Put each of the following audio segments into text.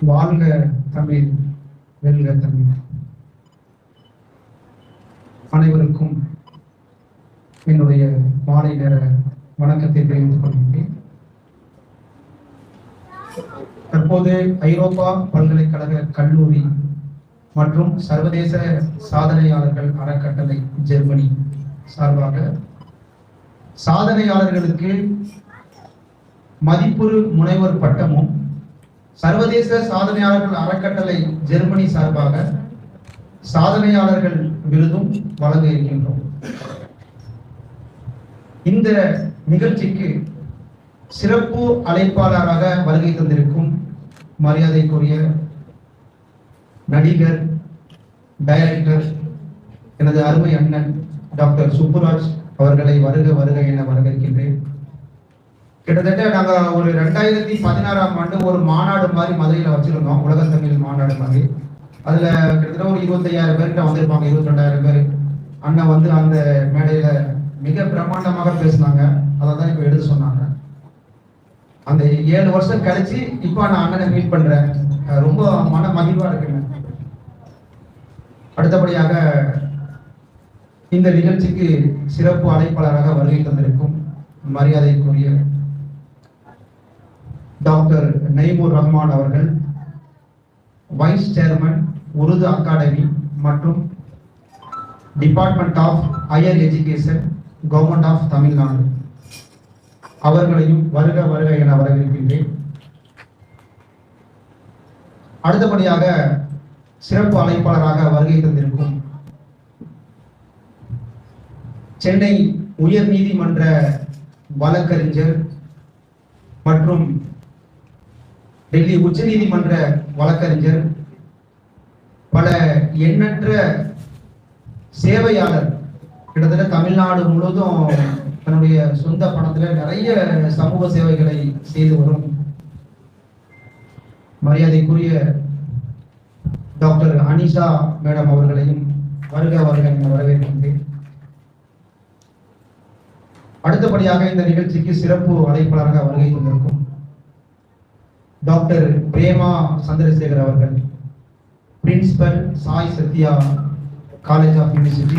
வாழ்க தமிழ், வெல்க தமிழ். அனைவருக்கும் என்னுடைய மாலை நேர வணக்கத்தை தெரிவித்துக் கொள்கிறேன். தற்போது ஐரோப்பா பல்கலைக்கழக கல்லூரி மற்றும் சர்வதேச சாதனையாளர்கள் அறக்கட்டளை ஜெர்மனி சார்பாக சாதனையாளர்களுக்கு மதிப்புறு முனைவர் பட்டமும், சர்வதேச சாதனையாளர்கள் அறக்கட்டளை ஜெர்மனி சார்பாக சாதனையாளர்கள் விருதும் வழங்க இருக்கின்றோம். இந்த நிகழ்ச்சிக்கு சிறப்பு அழைப்பாளராக வருகை தந்திருக்கும் மரியாதைக்குரிய நடிகர், டைரக்டர், எனது அருமை அண்ணன் டாக்டர் சுப்புராஜ் அவர்களை வருக வருக என வரவேற்கின்றேன். கிட்டத்தட்ட நாங்கள் ஒரு 2016ஆம் ஆண்டு ஒரு மாநாடு மாதிரி மதுரையில் வச்சிருந்தோம், உலக தமிழ் மாநாடு மாதிரி. அதுல கிட்டத்தட்ட ஒரு 25,000 பேர்கிட்ட வந்திருப்பாங்க, 22,000 பேர். அண்ணன் வந்து அந்த மேடையில மிக பிரம்மாண்டமாக பேசினாங்க. அதை தான் இப்போ எடுத்து சொன்னாங்க. அந்த 7 வருஷம் கழிச்சு இப்போ நான் அண்ணனை மீட் பண்றேன். ரொம்ப மன மகிழ்வா இருக்குங்க. அடுத்தபடியாக இந்த நிகழ்ச்சிக்கு சிறப்பு அழைப்பாளராக வருகை தந்திருக்கும் மரியாதைக்குரிய டாக்டர் நைமுர் ரஹ்மான் அவர்கள், வைஸ் சேர்மன், உருது அகாடமி மற்றும் department of higher education, government of Tamil Nadu அவர்களையும் வருக வருக என வரவேற்கின்றேன். அடுத்தபடியாக சிறப்பு அழைப்பாளராக வருகை தந்திருக்கும் சென்னை உயர் நீதிமன்ற வழக்கறிஞர் மற்றும் டெல்லி உச்ச நீதிமன்ற வழக்கறிஞர், பல எண்ணற்ற சேவையாளர், கிட்டத்தட்ட தமிழ்நாடு முழுவதும் தன்னுடைய சொந்த பணத்துல நிறைய சமூக சேவைகளை செய்து வரும் மரியாதைக்குரிய டாக்டர் அனிஷா மேடம் அவர்களையும் வருக வருக என வரவேற்கின்றேன். அடுத்தபடியாக இந்த நிகழ்ச்சிக்கு சிறப்பு அழைப்பாளராக வருகை தந்திருக்கும் டாக்டர் பிரேமா சந்திரசேகர் அவர்கள், principal, Sai Sathya college of university.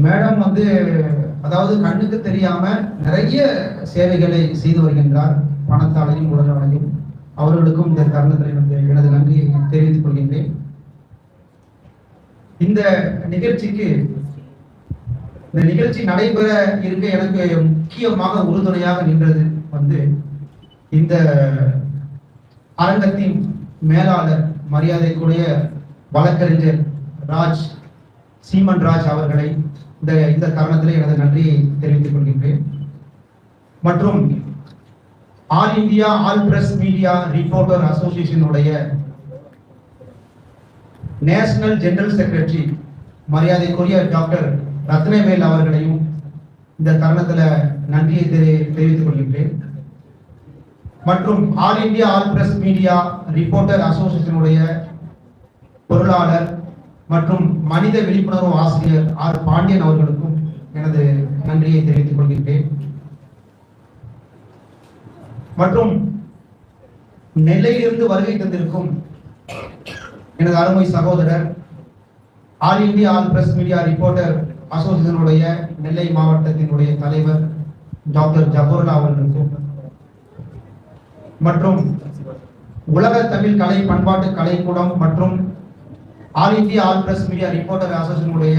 Madam வந்து அதாவது கண்ணுக்கு தெரியாம நிறைய சேவைகளை செய்து வருகின்றார், பணத்தாலையும் உடலாலையும். அவர்களுக்கும் இந்த தருணத்தில் எனது நன்றியை தெரிவித்துக் கொள்கின்றேன். இந்த நிகழ்ச்சி நடைபெற இருக்க எனக்கு முக்கியமாக உறுதுணையாக நின்றது வந்து இந்த அரங்கத்தின் மேலாளர், மரியாதைக்குரிய வழக்கறிஞர் சீமன் ராஜ் அவர்களை இந்த தருணத்தில் எனது நன்றியை தெரிவித்துக் கொள்கின்றேன். மற்றும் all India all press media reporter அசோசியேஷனுடைய நேஷனல் ஜெனரல் செக்ரட்டரி மரியாதைக்குரிய டாக்டர் ரத்னவேல் அவர்களையும் இந்த தருணத்தில் நன்றியை தெரிவித்துக் கொள்கின்றேன். மற்றும் all India all press media reporter அசோசியேஷனுடைய பொருளாளர் மற்றும் மனித விழிப்புணர்வு ஆசிரியர் ஆர் பாண்டியன் அவர்களுக்கும் எனது நன்றியை தெரிவித்துக் கொள்கின்றேன். மற்றும் நெல்லையிலிருந்து வருகை தந்திருக்கும் எனது அருமை சகோதரர், all India all press media reporter அசோசியேஷனுடைய நெல்லை மாவட்டத்தினுடைய தலைவர் டாக்டர் ஜபோர்லா அவர்களுக்கும், மற்றும் உலக தமிழ் கலை பண்பாட்டு கலைக்கூடம் மற்றும் all India all press media reporter அசோசியேஷனுடைய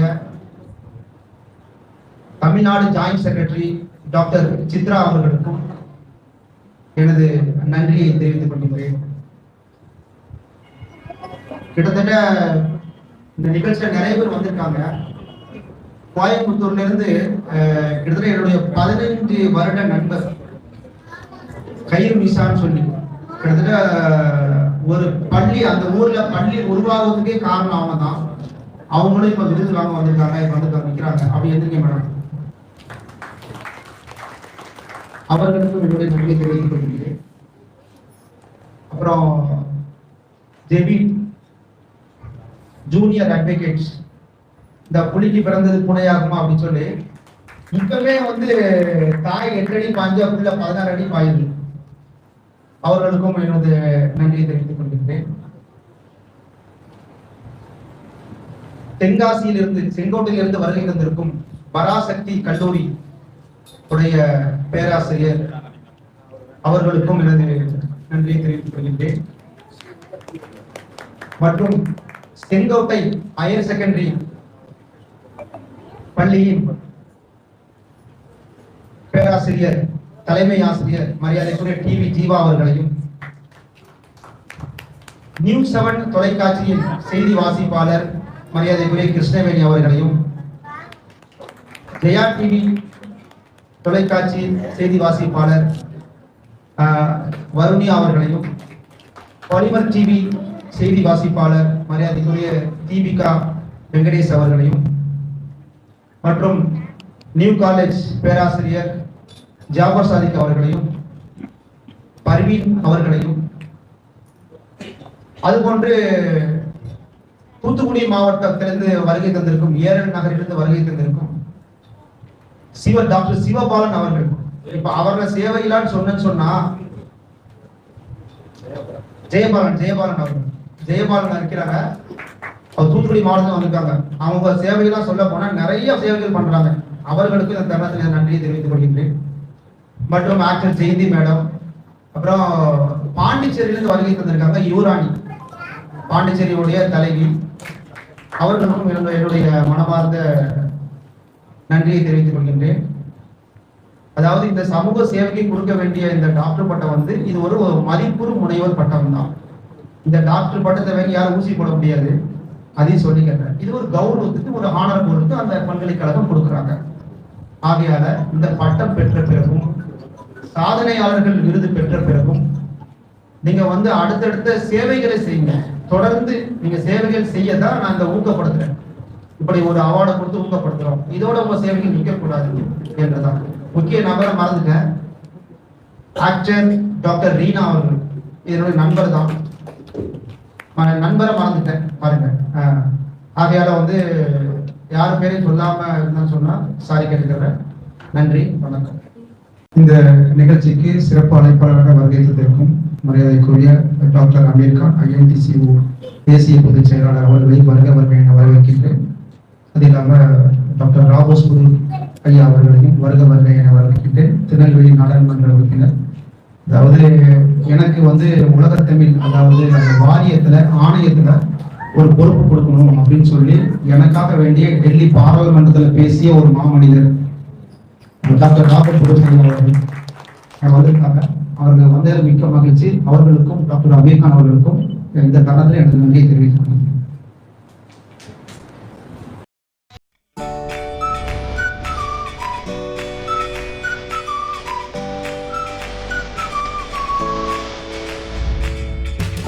Tamil Nadu joint secretary doctor Chitra அவர்களுக்கும் எனது நன்றியை தெரிவித்துக் கொள்கிறேன். கிட்டத்தட்ட இந்த நிகழ்ச்சியில நிறைய பேர் வந்திருக்காங்க. கோயம்புத்தூர்ல இருந்து கிட்டத்தட்ட என்னுடைய 15 வருட நண்பர் கயிறு மிசான்னு சொல்லி, கிட்டத்தட்ட ஒரு பள்ளி, அந்த ஊர்ல பள்ளி உருவாகுறதுக்கே காரணம் அவங்க தான். அவங்களும் இப்ப விருது வாங்க வந்திருக்காங்க, இப்ப வந்து நிற்கிறாங்க. அப்படி எந்திரிக்க மேடம், அவர்களுக்கும் என்னுடைய நன்றியை தெரிவித்துக் கொள்கிறேன். அப்புறம் ஜெபி ஜூனியர் அட்வொகேட்ஸ், இந்த புலிக்கு பிறந்தது புனையாகுமா அப்படின்னு சொல்லி இப்பவே வந்து தாய் 8 அடி பாய்ஞ்சா புள்ள 16 அடி பாயுது. அவர்களுக்கும் எனது நன்றியை தெரிவித்துக் கொள்கின்றேன். தென்காசியிலிருந்து செங்கோட்டையிலிருந்து வருகை தந்திருக்கும் பராசக்தி கல்லூரி உடைய பேராசிரியர் அவர்களுக்கும் எனது நன்றியை தெரிவித்துக் கொள்கின்றேன். மற்றும் செங்கோட்டை ஹையர் செகண்டரி பள்ளியின் பேராசிரியர் தலைமை ஆசிரியர் மரியாதைக்குரிய டிவி ஜீவா அவர்களையும், நியூஸ் 7 தொலைக்காட்சியின் செய்தி வாசிப்பாளர் மரியாதைக்குரிய கிருஷ்ணவேணி அவர்களையும், ஜெயா டிவி தொலைக்காட்சி செய்தி வாசிப்பாளர் வருணி அவர்களையும், பாலிமர் டிவி செய்தி வாசிப்பாளர் மரியாதைக்குரிய தீபிகா வெங்கடேஷ் அவர்களையும், மற்றும் நியூ காலேஜ் பேராசிரியர் ஜாபர் சாதிக் அவர்களையும், பர்வீன் அவர்களையும், அதுபோன்று தூத்துக்குடி மாவட்டத்திலிருந்து வருகை தந்திருக்கும் ஏரல் நகரிலிருந்து வருகை தந்திருக்கும் டாக்டர் சிவபாலன் அவர்கள். இப்ப அவர்கள் சேவையிலான்னு சொன்னா ஜெயபாலன் இருக்கிறாங்க. அவர் தூத்துக்குடி மாவட்டத்தில் வந்திருக்காங்க. அவங்க சேவையெல்லாம் சொல்ல போனா நிறைய சேவைகள் பண்றாங்க. அவர்களுக்கு இந்த தருணத்தில் நன்றியை தெரிவித்துக் கொள்கின்றேன். மற்றும் ஆக்டர் ஜெயந்தி மேடம், அப்புறம் பாண்டிச்சேரியிலிருந்து வருகை தந்திருக்காங்க யுவராணி, பாண்டிச்சேரியுடைய தலைவி. அவர்களுக்கும் என்னுடைய மனமார்ந்த நன்றியை தெரிவித்துக் கொள்கின்றேன். அதாவது இந்த சமூக சேவைக்கு கொடுக்க வேண்டிய இந்த டாக்டர் பட்டம் இது ஒரு மதிப்புறு முனைவர் பட்டம் தான். இந்த டாக்டர் பட்டத்தை வேண்டி யாரும் ஊசி போட முடியாது, அதையும் சொல்லிக்கிறேன். இது ஒரு கௌரவத்துக்கு ஒரு ஆனர் பொறுத்து அந்த பல்கலைக்கழகம் கொடுக்குறாங்க. ஆகையால இந்த பட்டம் பெற்ற பிறகும் சாதனையாளர்கள் விருது பெற்ற பிறகும் நீங்க அடுத்தடுத்த சேவைகளை செய்யுங்க. தொடர்ந்து நீங்க சேவைகள் செய்யதான் நான் இந்த ஊக்கப்படுத்துறேன். இப்படி ஒரு அவார்டை கொடுத்து ஊக்கப்படுத்துறோம். இதோட உங்க சேவைகள் நிற்க கூடாது என்றுதான். முக்கிய நபரை மறந்துட்டேன், ஆக்டர் டாக்டர் ரீனா அவர்கள். என்னுடைய நண்பர் தான், நண்பரை மறந்துட்டேன் பாருங்க. ஆகையால யார் பேரையும் சொல்லாம சொன்னா சாரி கேட்டுக்கிறேன். நன்றி, வணக்கம். இந்த நிகழ்ச்சிக்கு சிறப்பு அழைப்பாளராக வருகை தந்திருக்கும் மரியாதைக்குரிய டாக்டர் அமீர் கான் INTCU தேசிய பொதுச் செயலாளர் அவர்களை வருக என வரவேற்கின்றேன். அது இல்லாம டாக்டர் ராபோஸ் புது ஐயா அவர்களையும் வருக என வரவேற்கின்றேன். திருநெல்வேலி நாடாளுமன்ற உறுப்பினர். அதாவது எனக்கு உலகத்தமிழ் அதாவது அந்த வாரியத்துல ஆணையத்துல ஒரு பொறுப்பு கொடுக்கணும் அப்படின்னு சொல்லி எனக்காக வேண்டிய டெல்லி பாராளுமன்றத்துல பேசிய ஒரு மாமனிதர் டாக்டர் ராபர்ட் அவர்கள் வந்திருக்காங்க. அவர்கள் வந்ததில் மிக்க மகிழ்ச்சி. அவர்களுக்கும் டாக்டர் அமீர் கான் அவர்களுக்கும் இந்த தருணத்தில் எனக்கு நன்றியை தெரிவித்துள்ளேன்.